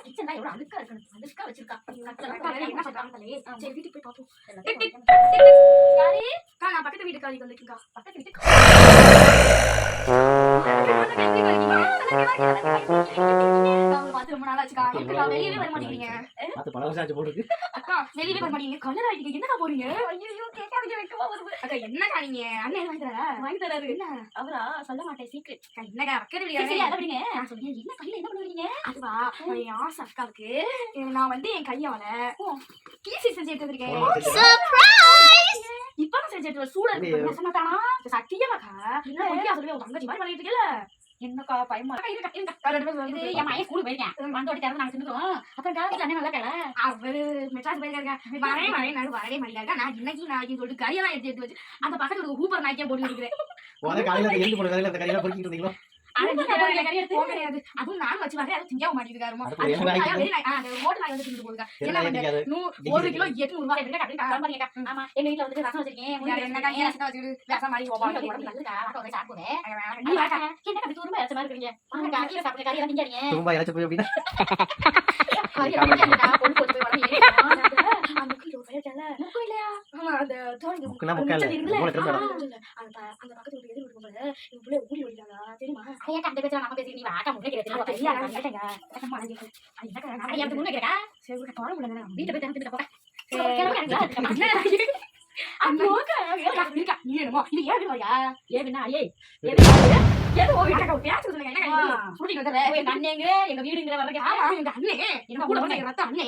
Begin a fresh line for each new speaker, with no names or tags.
Kitchen தான் எவ்வளவு அழுக்கா இருக்கணும். அழுக்கா வச்சிருக்கா. என்ன பண்றாங்களே. சரி வீட்டுக்கு போய் பாப்போம். யாரு? நான் பக்கத்து வீட்டுக்காரிக்கு வந்திருக்கேன். பக்கத்து வீட்டுக்கு ரொம்ப நாள் ஆச்சுக்கா. எதுக்குக்கா வெளியவே வர மாட்டேங்கிறீங்க? அக்கா வெளியவே வர மாட்டேங்க. கலர் ஆயிட்டீங்க. என்னக்கா போறீங்க? ஐயோ கேட்காதீங்க வைக்கவா வருது. அக்கா என்னக்கா நீங்க அண்ணன் வாங்கி தராரு. என்ன அவரா சொல்ல மாட்டேன் சீக்ரெட். என்னக்கா அக்கறை விடுங்க. நான் சொல்றேன் என்ன கையில என்ன பண்ணுவீங்க? அதுவா என் ஆசை அக்காவுக்கு நான் வந்து என் கையால கீசி செஞ்சு எடுத்து வந்திருக்கேன். இப்ப நான் செஞ்சு எடுத்து சூடா இருக்கு. சொன்னாதானா சத்தியமாக்கா இல்ல பொய்யா சொல்லுவேன். உன் தங்கச்சி மாதிரி பண்ணிட்டு இருக்கல. என்னக்கா பயமா என் மையன் ஸ்கூலுக்கு போயிருக்கேன். வந்தோட திறந்து நாங்க செஞ்சுக்கிறோம். அப்புறம் காலேஜ்ல அண்ணன் நல்லா இருக்கல. அவரு மெட்ராஸ் போயிருக்காங்க. வரவே மாட்டேங்காங்க. நான் இன்னைக்கு நாளைக்கு சொல்லிட்டு கரியெல்லாம் எடுத்து வச்சு அந்த பக்கத்துல ஒரு ஹூப்பர் நாய்க்கே போட்டு இருக்கிறேன். அதுவும் நான் வச்சு வரேன். அதை திங்கவும் மாட்டேங்கிறாருமோ. ஓட்டு நாய் வந்து தின்னு போகுதுக்கா. என்ன பண்ணுறது 1 கிலோ 800 ரூபாய் அப்படின்னு. ஆமா எங்க வீட்டுல வந்து ரசம் வச்சிருக்கேன். ரசம் வச்சுட்டு ரசம் மாதிரி நல்லதுக்கா சாப்பிடுவேன். என்ன கட்டி தூரமா இறச்ச மாதிரி இருக்கீங்க. கறியில சாப்பிடுங்க. கறியெல்லாம் திங்காதீங்க. எங்க வீடுங்கிற வர்றீங்க. அண்ணே என்ன கூட ரத்தம் அண்ணே